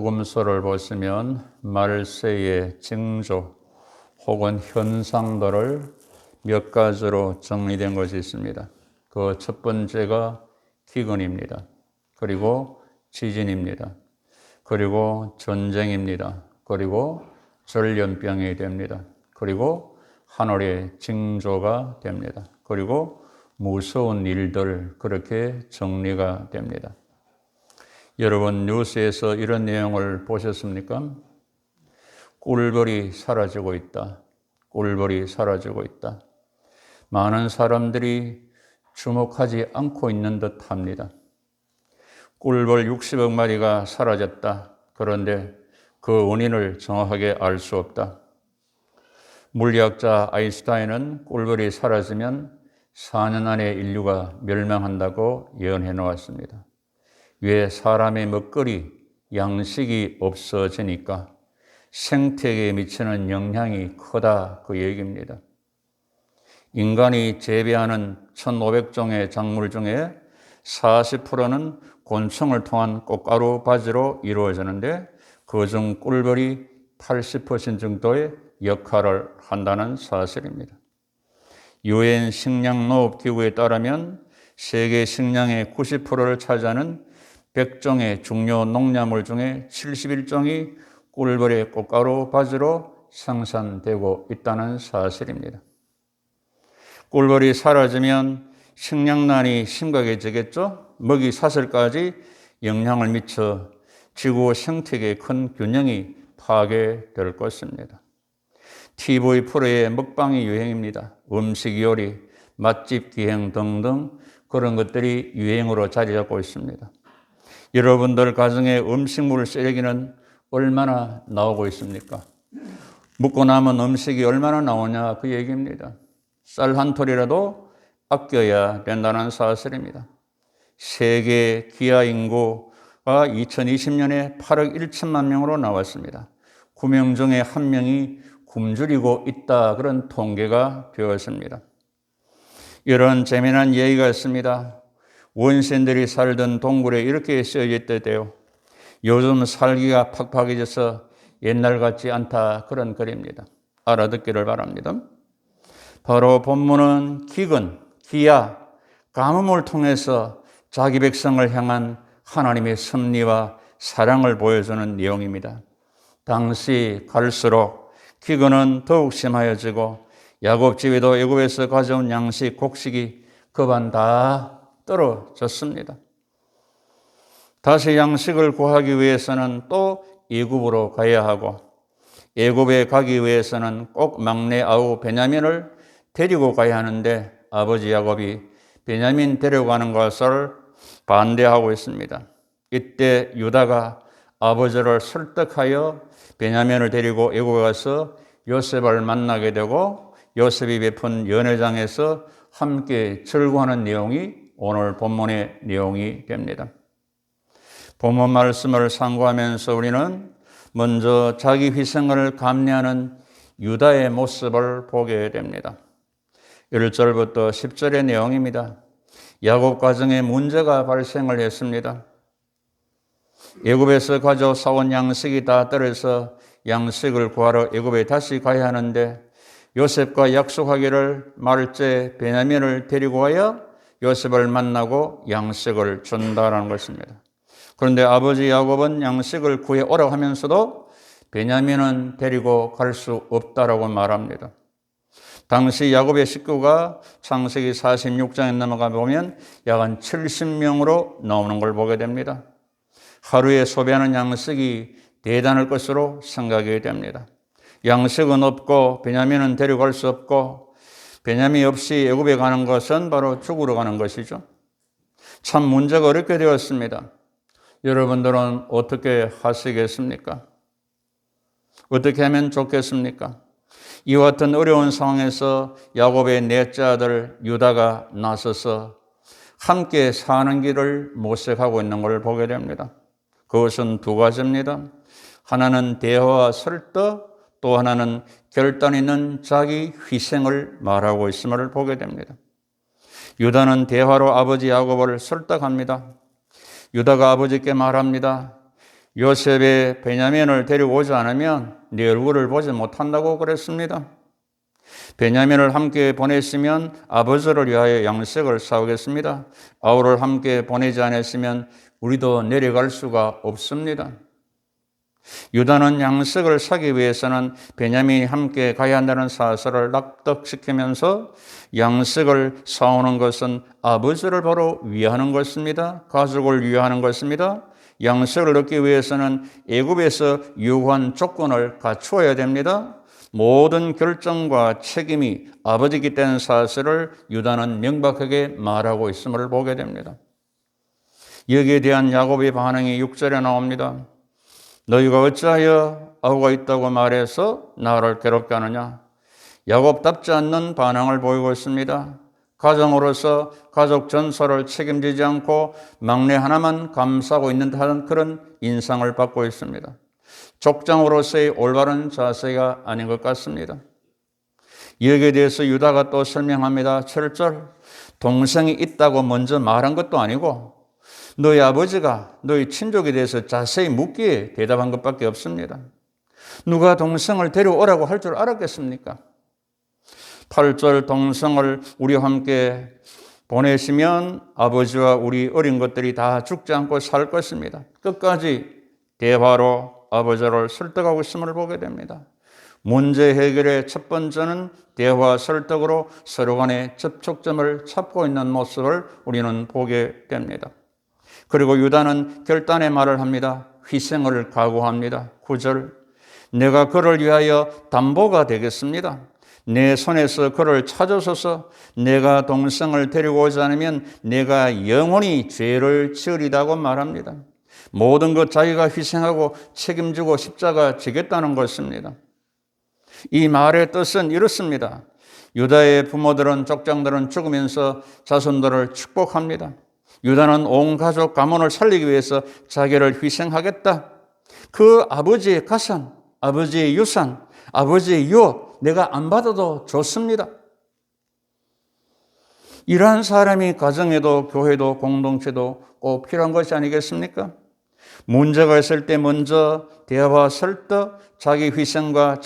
복음서를 보시면 말세의 징조 혹은 현상들을 몇 가지로 정리된 것이 있습니다. 그 첫 번째가 기근입니다. 그리고 지진입니다. 그리고 전쟁입니다. 그리고 전염병이 됩니다. 그리고 하늘의 징조가 됩니다. 그리고 무서운 일들, 그렇게 정리가 됩니다. 여러분 뉴스에서 이런 내용을 보셨습니까? 꿀벌이 사라지고 있다. 꿀벌이 사라지고 있다. 많은 사람들이 주목하지 않고 있는 듯 합니다. 꿀벌 60억 마리가 사라졌다. 그런데 그 원인을 정확하게 알 수 없다. 물리학자 아인슈타인은 꿀벌이 사라지면 4년 안에 인류가 멸망한다고 예언해 놓았습니다. 왜? 사람의 먹거리, 양식이 없어지니까 생태계에 미치는 영향이 크다, 그 얘기입니다. 인간이 재배하는 1,500종의 작물 중에 40%는 곤충을 통한 꽃가루 바지로 이루어지는데 그중 꿀벌이 80% 정도의 역할을 한다는 사실입니다. 유엔 식량농업기구에 따르면 세계 식량의 90%를 차지하는 100종의 중요 농작물 중에 71종이 꿀벌의 꽃가루 바지로 생산되고 있다는 사실입니다. 꿀벌이 사라지면 식량난이 심각해지겠죠? 먹이 사슬까지 영향을 미쳐 지구 생태계의 큰 균형이 파괴될 것입니다. TV 프로의 먹방이 유행입니다. 음식 요리, 맛집 기행 등등 그런 것들이 유행으로 자리 잡고 있습니다. 여러분들 가정에 음식물 쓰레기는 얼마나 나오고 있습니까? 먹고 남은 음식이 얼마나 나오냐 그 얘기입니다. 쌀 한 톨이라도 아껴야 된다는 사실입니다. 세계 기아 인구가 2020년에 8억 1천만 명으로 나왔습니다. 9명 중에 1명이 굶주리고 있다, 그런 통계가 되었습니다. 이런 재미난 얘기가 있습니다. 원시인들이 살던 동굴에 이렇게 쓰여져 있대요. 요즘 살기가 팍팍해져서 옛날 같지 않다, 그런 글입니다. 알아듣기를 바랍니다. 바로 본문은 기근, 기아, 가뭄을 통해서 자기 백성을 향한 하나님의 섭리와 사랑을 보여주는 내용입니다. 당시 갈수록 기근은 더욱 심하여지고 야곱 집에도 애굽에서 가져온 양식, 곡식이 급한 다 떨어졌습니다. 다시 양식을 구하기 위해서는 또 애굽으로 가야 하고 애굽에 가기 위해서는 꼭 막내 아우 베냐민을 데리고 가야 하는데 아버지 야곱이 베냐민 데려가는 것을 반대하고 있습니다. 이때 유다가 아버지를 설득하여 베냐민을 데리고 애굽에 가서 요셉을 만나게 되고 요셉이 베푼 연회장에서 함께 절구하는 내용이 오늘 본문의 내용이 됩니다. 본문 말씀을 상고하면서 우리는 먼저 자기 희생을 감내하는 유다의 모습을 보게 됩니다. 1절부터 10절의 내용입니다. 야곱 가정에 문제가 발생을 했습니다. 애굽에서 가져 사온 양식이 다 떨어져서 양식을 구하러 애굽에 다시 가야 하는데 요셉과 약속하기를 말째 베냐민을 데리고 와야 요셉을 만나고 양식을 준다라는 것입니다. 그런데 아버지 야곱은 양식을 구해오라고 하면서도 베냐민은 데리고 갈 수 없다라고 말합니다. 당시 야곱의 식구가 창세기 46장에 넘어가 보면 약 한 70명으로 나오는 걸 보게 됩니다. 하루에 소비하는 양식이 대단할 것으로 생각이 됩니다. 양식은 없고 베냐민은 데려갈 수 없고 베냐민 없이 애굽에 가는 것은 바로 죽으러 가는 것이죠. 참 문제가 어렵게 되었습니다. 여러분들은 어떻게 하시겠습니까? 어떻게 하면 좋겠습니까? 이와 같은 어려운 상황에서 야곱의 넷째 아들 유다가 나서서 함께 사는 길을 모색하고 있는 걸 보게 됩니다. 그것은 두 가지입니다. 하나는 대화와 설득, 또 하나는 결단 있는 자기 희생을 말하고 있음을 보게 됩니다. 유다는 대화로 아버지 야곱을 설득합니다. 유다가 아버지께 말합니다. 요셉의 베냐민을 데리고 오지 않으면 네 얼굴을 보지 못한다고 그랬습니다. 베냐민을 함께 보냈으면 아버지를 위하여 양식을 사오겠습니다. 아우를 함께 보내지 않았으면 우리도 내려갈 수가 없습니다. 유다는 양식을 사기 위해서는 베냐민이 함께 가야 한다는 사실을 납득시키면서 양식을 사오는 것은 아버지를 바로 위하는 것입니다. 가족을 위하는 것입니다. 양식을 얻기 위해서는 애굽에서 요구한 조건을 갖추어야 됩니다. 모든 결정과 책임이 아버지께 있다는 사실을 유다는 명백하게 말하고 있음을 보게 됩니다. 여기에 대한 야곱의 반응이 6절에 나옵니다. 너희가 어찌하여 아우가 있다고 말해서 나를 괴롭게 하느냐? 야곱답지 않는 반응을 보이고 있습니다. 가정으로서 가족 전소를 책임지지 않고 막내 하나만 감싸고 있는 듯한 그런 인상을 받고 있습니다. 족장으로서의 올바른 자세가 아닌 것 같습니다. 여기에 대해서 유다가 또 설명합니다. 7절, 동생이 있다고 먼저 말한 것도 아니고 너희 아버지가 너희 친족에 대해서 자세히 묻기에 대답한 것밖에 없습니다. 누가 동생을 데려오라고 할 줄 알았겠습니까? 8절, 동생을 우리와 함께 보내시면 아버지와 우리 어린 것들이 다 죽지 않고 살 것입니다. 끝까지 대화로 아버지를 설득하고 있음을 보게 됩니다. 문제 해결의 첫 번째는 대화 설득으로 서로 간의 접촉점을 찾고 있는 모습을 우리는 보게 됩니다. 그리고 유다는 결단의 말을 합니다. 희생을 각오합니다. 9절, 내가 그를 위하여 담보가 되겠습니다. 내 손에서 그를 찾아서서 내가 동생을 데리고 오지 않으면 내가 영원히 죄를 지으리라고 말합니다. 모든 것 자기가 희생하고 책임지고 십자가 지겠다는 것입니다. 이 말의 뜻은 이렇습니다. 유다의 부모들은 족장들은 죽으면서 자손들을 축복합니다. 유다는 온 가족 가문을 살리기 위해서 자기를 희생하겠다. 그 아버지의 가산, 아버지의 유산, 아버지의 유업 내가 안 받아도 좋습니다. 이러한 사람이 가정에도 교회도 공동체도 꼭 필요한 것이 아니겠습니까? 문제가 있을 때 먼저 대화 설득, 자기 희생과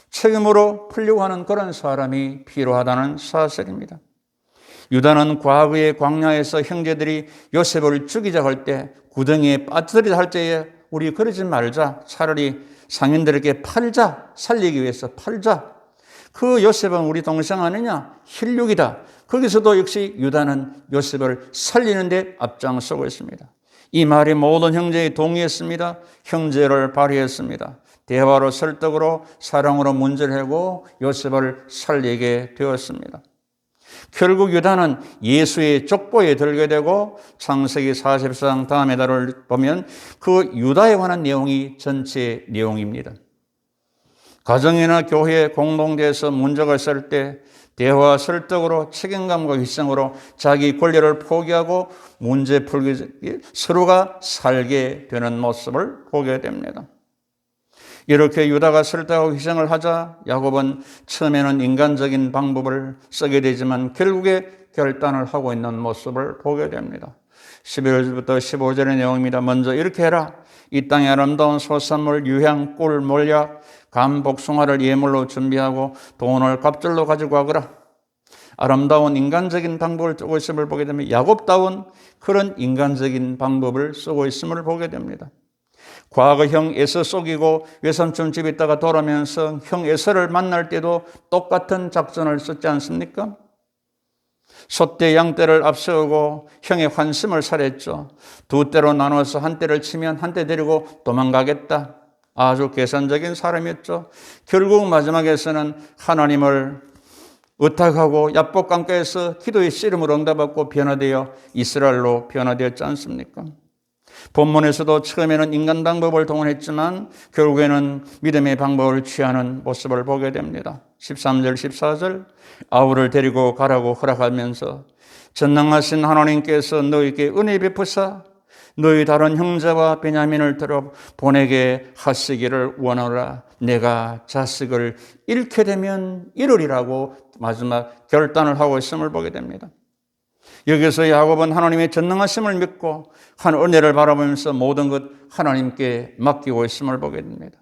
책임으로 풀려고 하는 그런 사람이 필요하다는 사실입니다. 유다는 과거의 광야에서 형제들이 요셉을 죽이자 할 때, 구덩이에 빠뜨리자 할 때에 우리 그러지 말자, 차라리 상인들에게 팔자, 살리기 위해서 팔자. 그 요셉은 우리 동생 아니냐? 혈육이다. 거기서도 역시 유다는 요셉을 살리는 데 앞장서고 있습니다. 이 말이 모든 형제에 동의했습니다. 형제를 발휘했습니다. 대화로 설득으로 사랑으로 문제를 해고 요셉을 살리게 되었습니다. 결국 유다는 예수의 족보에 들게 되고 창세기 44장 다음에 달을 보면 그 유다에 관한 내용이 전체 내용입니다. 가정이나 교회 공동체에서 문제가 있을 때 대화 설득으로 책임감과 희생으로 자기 권리를 포기하고 문제 풀기 서로가 살게 되는 모습을 보게 됩니다. 이렇게 유다가 설득하고 희생을 하자 야곱은 처음에는 인간적인 방법을 쓰게 되지만 결국에 결단을 하고 있는 모습을 보게 됩니다. 11절부터 15절의 내용입니다. 먼저 이렇게 해라. 이 땅에 아름다운 소산물, 유향, 꿀, 몰약, 감, 복숭아를 예물로 준비하고 돈을 갑절로 가지고 가거라. 아름다운 인간적인 방법을 쓰고 있음을 보게 되면 야곱다운 그런 인간적인 방법을 쓰고 있음을 보게 됩니다. 과거 형 에서 속이고 외삼촌 집에 있다가 돌아오면서 형 에서를 만날 때도 똑같은 작전을 썼지 않습니까? 소떼 양떼를 앞세우고 형의 환심을 살했죠. 두 떼로 나눠서 한 떼를 치면 한 떼 데리고 도망가겠다. 아주 계산적인 사람이었죠. 결국 마지막에서는 하나님을 의탁하고 야복 강가에서 기도의 씨름으로 응답받고 변화되어 이스라엘로 변화되었지 않습니까? 본문에서도 처음에는 인간 방법을 동원했지만 결국에는 믿음의 방법을 취하는 모습을 보게 됩니다. 13절 14절 아우를 데리고 가라고 허락하면서 전능하신 하나님께서 너희에게 은혜 베푸사 너희 다른 형제와 베냐민을 들어 보내게 하시기를 원하노라. 내가 자식을 잃게 되면 이르리라고 마지막 결단을 하고 있음을 보게 됩니다. 여기서 야곱은 하나님의 전능하심을 믿고 한 은혜를 바라보면서 모든 것 하나님께 맡기고 있음을 보게 됩니다.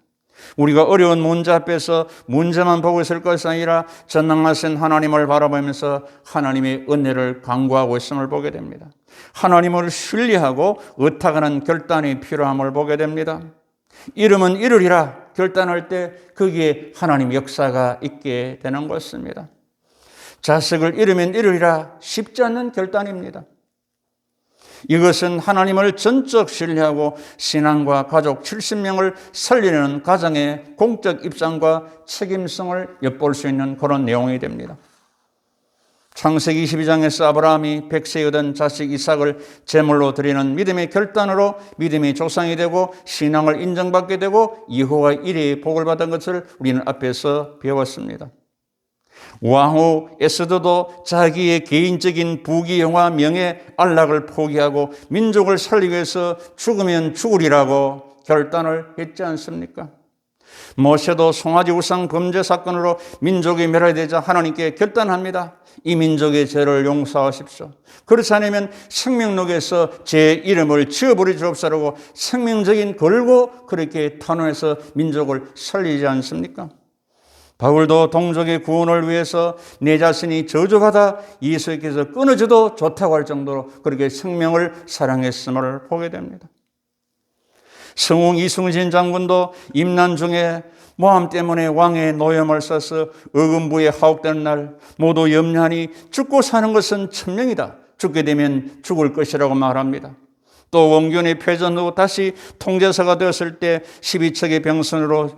우리가 어려운 문제 앞에서 문제만 보고 있을 것이 아니라 전능하신 하나님을 바라보면서 하나님의 은혜를 간구하고 있음을 보게 됩니다. 하나님을 신뢰하고 의탁하는 결단이 필요함을 보게 됩니다. 이름은 이루리라 결단할 때 거기에 하나님 역사가 있게 되는 것입니다. 자식을 잃으면 이루리라 쉽지 않는 결단입니다. 이것은 하나님을 전적 신뢰하고 신앙과 가족 70명을 살리는 가정의 공적 입장과 책임성을 엿볼 수 있는 그런 내용이 됩니다. 창세기 22장에서 아브라함이 100세에 얻은 자식 이삭을 제물로 드리는 믿음의 결단으로 믿음의 조상이 되고 신앙을 인정받게 되고 여호와의 이레의 복을 받은 것을 우리는 앞에서 배웠습니다. 왕후 에스더도 자기의 개인적인 부귀영화 명예 안락을 포기하고 민족을 살리기 위해서 죽으면 죽으리라고 결단을 했지 않습니까? 모세도 송아지 우상 범죄 사건으로 민족이 멸하되자 하나님께 결단합니다. 이 민족의 죄를 용서하십시오. 그렇지 않으면 생명록에서 제 이름을 지워버리 주옵소서라고 생명적인 걸고 그렇게 탄원해서 민족을 살리지 않습니까? 바울도 동족의 구원을 위해서 내 자신이 저주받아 예수께서 끊어져도 좋다고 할 정도로 그렇게 생명을 사랑했음을 보게 됩니다. 성웅 이순신 장군도 임난 중에 모함 때문에 왕의 노염을 써서 의금부에 하옥되는 날 모두 염려하니 죽고 사는 것은 천명이다. 죽게 되면 죽을 것이라고 말합니다. 또 원균이 패전 후 다시 통제사가 되었을 때 12척의 병선으로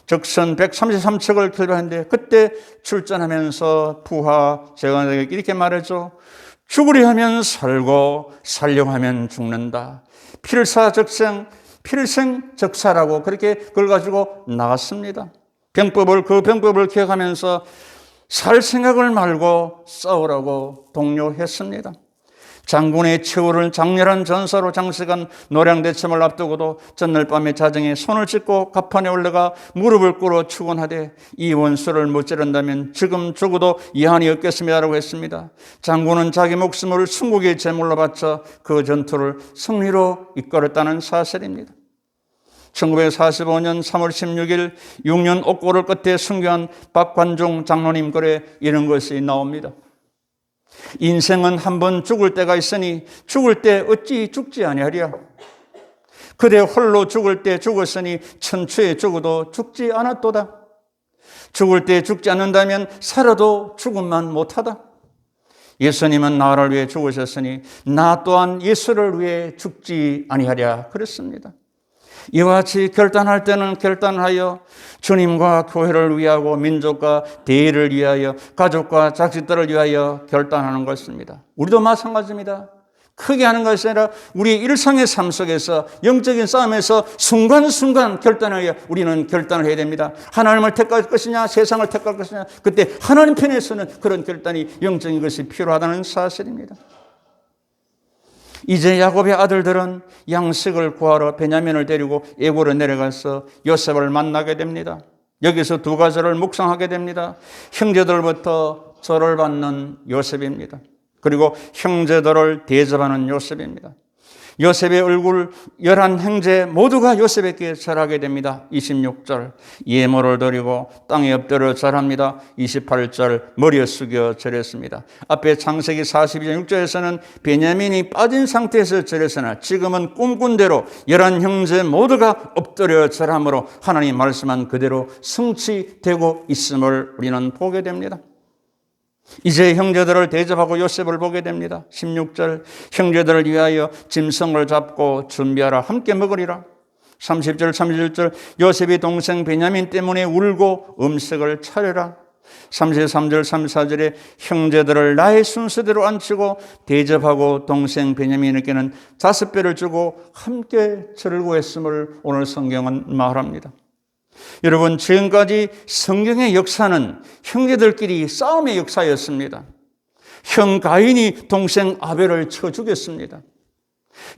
적선 133척을 결박했는데 그때 출전하면서 부하 제관에게 이렇게 말했죠. 죽으려 하면 살고 살려고 하면 죽는다. 필생적사라고 그렇게 그걸 가지고 나갔습니다. 그 병법을 기억하면서 살 생각을 말고 싸우라고 독려했습니다. 장군의 최후를 장렬한 전사로 장식한 노량대첩을 앞두고도 전날 밤에 자정에 손을 씻고 갑판에 올라가 무릎을 꿇어 축원하되 이 원수를 못 자른다면 지금 죽어도 이한이 없겠습니다라고 했습니다. 장군은 자기 목숨을 순국의 제물로 바쳐 그 전투를 승리로 이끌었다는 사실입니다. 1945년 3월 16일 6년 옥고를 끝에 순교한 박관중 장로님 글에 이런 것이 나옵니다. 인생은 한 번 죽을 때가 있으니 죽을 때 어찌 죽지 아니하랴. 그대 홀로 죽을 때 죽었으니 천추에 죽어도 죽지 않았도다. 죽을 때 죽지 않는다면 살아도 죽음만 못하다. 예수님은 나를 위해 죽으셨으니 나 또한 예수를 위해 죽지 아니하랴 그랬습니다. 이와 같이 결단할 때는 결단하여 주님과 교회를 위하고 민족과 대의를 위하여 가족과 자식들을 위하여 결단하는 것입니다. 우리도 마찬가지입니다. 크게 하는 것이 아니라 우리 일상의 삶 속에서 영적인 싸움에서 순간순간 결단하여 우리는 결단을 해야 됩니다. 하나님을 택할 것이냐 세상을 택할 것이냐 그때 하나님 편에서는 그런 결단이 영적인 것이 필요하다는 사실입니다. 이제 야곱의 아들들은 양식을 구하러 베냐민을 데리고 애굽으로 내려가서 요셉을 만나게 됩니다. 여기서 두 가지를 묵상하게 됩니다. 형제들부터 절을 받는 요셉입니다. 그리고 형제들을 대접하는 요셉입니다. 요셉의 얼굴 11형제 모두가 요셉에게 절하게 됩니다. 26절 예물을 드리고 땅에 엎드려 절합니다. 28절 머리에 숙여 절했습니다. 앞에 창세기 42장 6절에서는 베냐민이 빠진 상태에서 절했으나 지금은 꿈꾼 대로 11형제 모두가 엎드려 절함으로 하나님 말씀한 그대로 성취되고 있음을 우리는 보게 됩니다. 이제 형제들을 대접하고 요셉을 보게 됩니다. 16절 형제들을 위하여 짐승을 잡고 준비하라 함께 먹으리라. 30절 31절 요셉이 동생 베냐민 때문에 울고 음식을 차려라. 33절 34절에 형제들을 나의 순서대로 앉히고 대접하고 동생 베냐민에게는 5배를 주고 함께 절을 구했음을 오늘 성경은 말합니다. 여러분 지금까지 성경의 역사는 형제들끼리 싸움의 역사였습니다. 형 가인이 동생 아벨을 쳐 죽였습니다.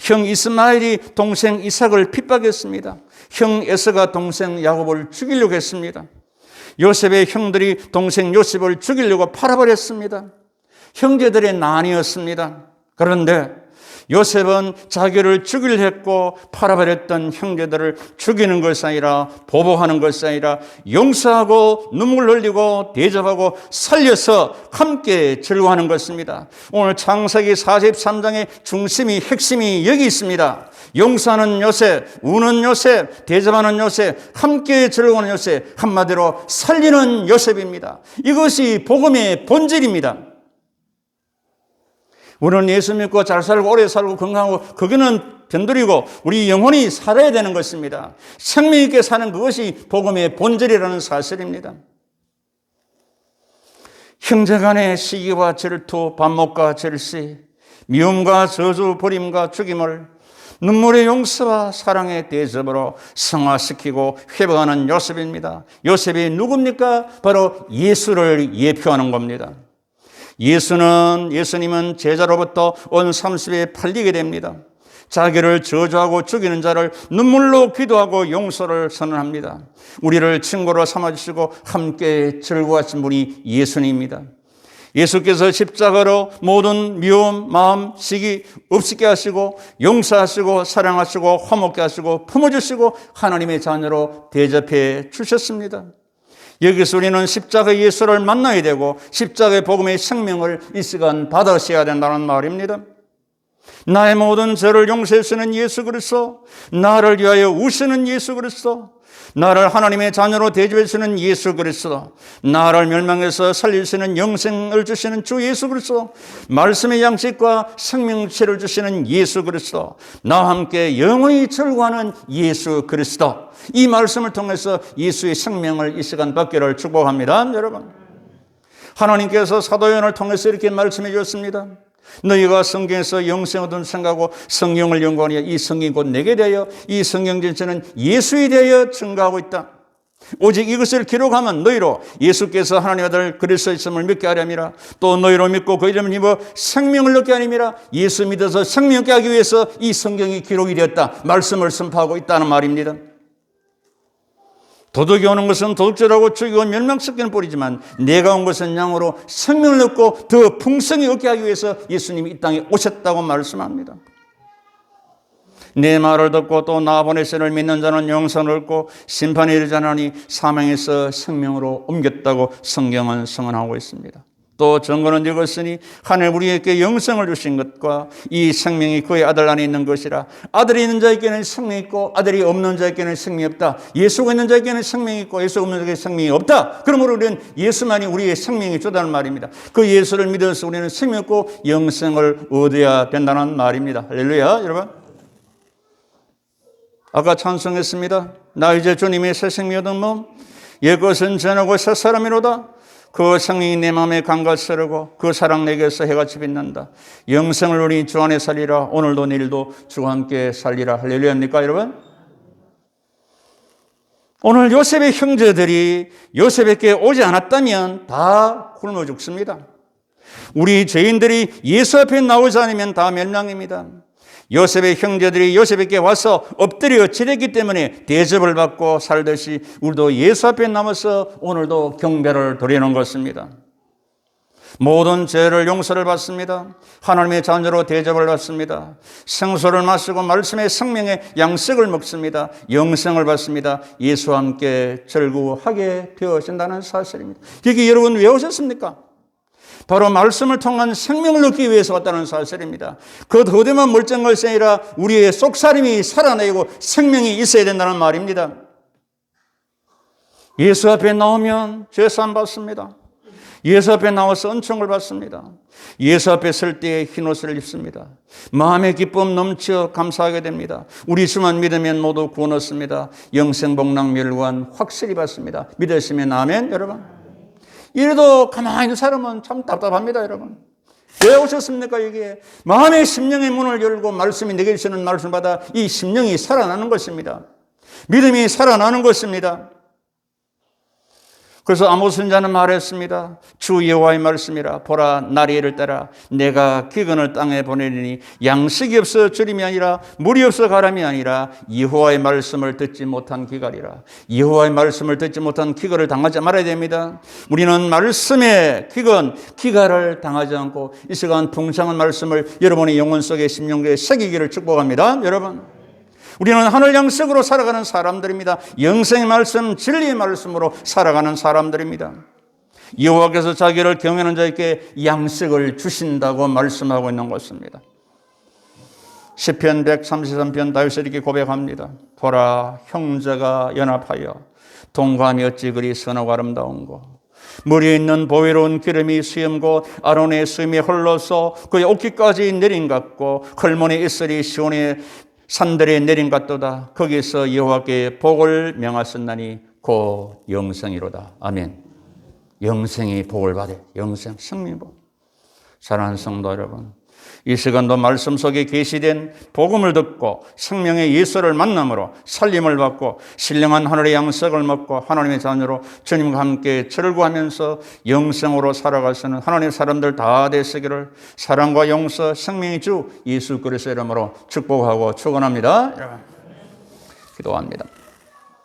형 이스마엘이 동생 이삭을 핍박했습니다. 형 에서가 동생 야곱을 죽이려고 했습니다. 요셉의 형들이 동생 요셉을 죽이려고 팔아버렸습니다. 형제들의 난이었습니다. 그런데 요셉은 자기를 죽이려 했고 팔아버렸던 형제들을 죽이는 것이 아니라 보복하는 것이 아니라 용서하고 눈물 흘리고 대접하고 살려서 함께 즐거워하는 것입니다. 오늘 창세기 43장의 중심이 핵심이 여기 있습니다. 용서하는 요셉, 우는 요셉, 대접하는 요셉, 함께 즐거워하는 요셉, 한마디로 살리는 요셉입니다. 이것이 복음의 본질입니다. 우리는 예수 믿고 잘 살고 오래 살고 건강하고 그거는 변두리고 우리 영혼이 살아야 되는 것입니다. 생명 있게 사는 그것이 복음의 본질이라는 사실입니다. 형제간의 시기와 질투, 반목과 절시, 미움과 저주, 버림과 죽임을 눈물의 용서와 사랑의 대접으로 승화시키고 회복하는 요셉입니다. 요셉이 누굽니까? 바로 예수를 예표하는 겁니다. 예수님은 제자로부터 온 30에 팔리게 됩니다. 자기를 저주하고 죽이는 자를 눈물로 기도하고 용서를 선언합니다. 우리를 친구로 삼아주시고 함께 즐거워하신 분이 예수님입니다. 예수께서 십자가로 모든 미움, 마음, 시기 없게 하시고 용서하시고 사랑하시고 화목케 하시고 품어주시고 하나님의 자녀로 대접해 주셨습니다. 여기서 우리는 십자가 예수를 만나야 되고 십자가의 복음의 생명을 이 시간 받으셔야 된다는 말입니다. 나의 모든 죄를 용서해 주시는 예수 그리스도, 나를 위하여 우시는 예수 그리스도, 나를 하나님의 자녀로 대접해 주시는 예수 그리스도, 나를 멸망에서 살리시는 영생을 주시는 주 예수 그리스도, 말씀의 양식과 생명체를 주시는 예수 그리스도, 나와 함께 영원히 즐거워하는 예수 그리스도, 이 말씀을 통해서 예수의 생명을 이 시간 받기를 축복합니다. 여러분, 하나님께서 사도 요한을 통해서 이렇게 말씀해 주셨습니다. 너희가 성경에서 영생 얻은 생각하고 성경을 연구하니 이 성경이 곧 내게 대하여 이 성경 전체는 예수에 대하여 증거하고 있다. 오직 이것을 기록하면 너희로 예수께서 하나님의 아들 그리스도이심을 믿게 하려 함이라. 또 너희로 믿고 그 이름을 입어 생명을 얻게 하림이라. 예수 믿어서 생명 얻게 하기 위해서 이 성경이 기록이 되었다. 말씀을 선포하고 있다는 말입니다. 도둑이 오는 것은 도둑질하고 죽이고 멸망시키는 꼴이지만 내가 온 것은 양으로 생명을 얻고 더 풍성히 얻게 하기 위해서 예수님이 이 땅에 오셨다고 말씀합니다. 내 말을 듣고 또 나 보내시를 믿는 자는 영생을 얻고 심판에 이르지 않으니 사망에서 생명으로 옮겼다고 성경은 선언하고 있습니다. 또 증거는 이것이니 하늘 우리에게 영생을 주신 것과 이 생명이 그의 아들 안에 있는 것이라. 아들이 있는 자에게는 생명이 있고 아들이 없는 자에게는 생명이 없다. 예수가 있는 자에게는 생명이 있고 예수가 없는 자에게는 생명이 없다. 그러므로 우리는 예수만이 우리의 생명이 주다는 말입니다. 그 예수를 믿어서 우리는 생명 있고 영생을 얻어야 된다는 말입니다. 할렐루야. 여러분, 아까 찬송했습니다. 나 이제 주님의 새 생명 얻은 몸 옛것은 전하고 새 사람이로다. 그 생명이 내 마음에 강같으르고 그 사랑 내게서 해같이 빛난다. 영생을 우리 주 안에 살리라. 오늘도 내일도 주와 함께 살리라. 할렐루야입니까 여러분? 오늘 요셉의 형제들이 요셉에게 오지 않았다면 다 굶어 죽습니다. 우리 죄인들이 예수 앞에 나오지 않으면 다 멸망입니다. 요셉의 형제들이 요셉에게 와서 엎드려 지렸기 때문에 대접을 받고 살듯이 우리도 예수 앞에 남아서 오늘도 경배를 드리는 것입니다. 모든 죄를 용서를 받습니다. 하나님의 자녀로 대접을 받습니다. 생수를 마시고 말씀의 생명의 양식을 먹습니다. 영생을 받습니다. 예수와 함께 즐거워하게 되어진다는 사실입니다. 여기 여러분 왜 오셨습니까? 바로 말씀을 통한 생명을 얻기 위해서 왔다는 사실입니다. 그 더대만 멀쩡한 것이 아니라 우리의 속사람이 살아내고 생명이 있어야 된다는 말입니다. 예수 앞에 나오면 죄사함 받습니다. 예수 앞에 나와서 은총을 받습니다. 예수 앞에 설 때에 흰옷을 입습니다. 마음의 기쁨 넘쳐 감사하게 됩니다. 우리 주만 믿으면 모두 구원 얻습니다. 영생 복락 멸관 확실히 받습니다. 믿으시면 아멘. 여러분, 이래도 가만히 있는 사람은 참 답답합니다. 여러분, 왜 오셨습니까? 여기에 마음의 심령의 문을 열고 말씀이 내게 주시는 말씀을 받아 이 심령이 살아나는 것입니다. 믿음이 살아나는 것입니다. 그래서 아모스 선지자는 말했습니다. 주 여호와의 말씀이라. 보라, 날이 이를 때라 내가 기근을 땅에 보내리니 양식이 없어 주림이 아니라 물이 없어 가람이 아니라 여호와의 말씀을 듣지 못한 기갈이라. 여호와의 말씀을 듣지 못한 기갈을 당하지 말아야 됩니다. 우리는 말씀의 기갈을 당하지 않고 이 시간 풍성한 말씀을 여러분의 영혼 속에 심령에 새기기를 축복합니다. 여러분, 우리는 하늘 양식으로 살아가는 사람들입니다. 영생의 말씀, 진리의 말씀으로 살아가는 사람들입니다. 여호와께서 자기를 경외하는 자에게 양식을 주신다고 말씀하고 있는 것입니다. 시편 133편 다윗이 이렇게 고백합니다. 보라, 형제가 연합하여 동거함이 어찌 그리 선하고 아름다운고. 물이 있는 보배로운 기름이 수염고 아론의 수염이 홀로서 그의 옷깃까지 내린 같고 헐몬의 이슬이 시온의 산들에 내린 같도다. 거기서 여호와께 복을 명하셨나니 곧 영생이로다. 아멘. 영생이 복을 받아. 영생, 생명복. 사랑하는 성도 여러분, 이 시간도 말씀 속에 계시된 복음을 듣고 생명의 예수를 만남으로 살림을 받고 신령한 하늘의 양식을 먹고 하나님의 자녀로 주님과 함께 철구하면서 영생으로 살아가시는 하나님의 사람들 다 되시기를 사랑과 용서, 생명의 주 예수 그리스도의 이름으로 축복하고 축원합니다. 기도합니다.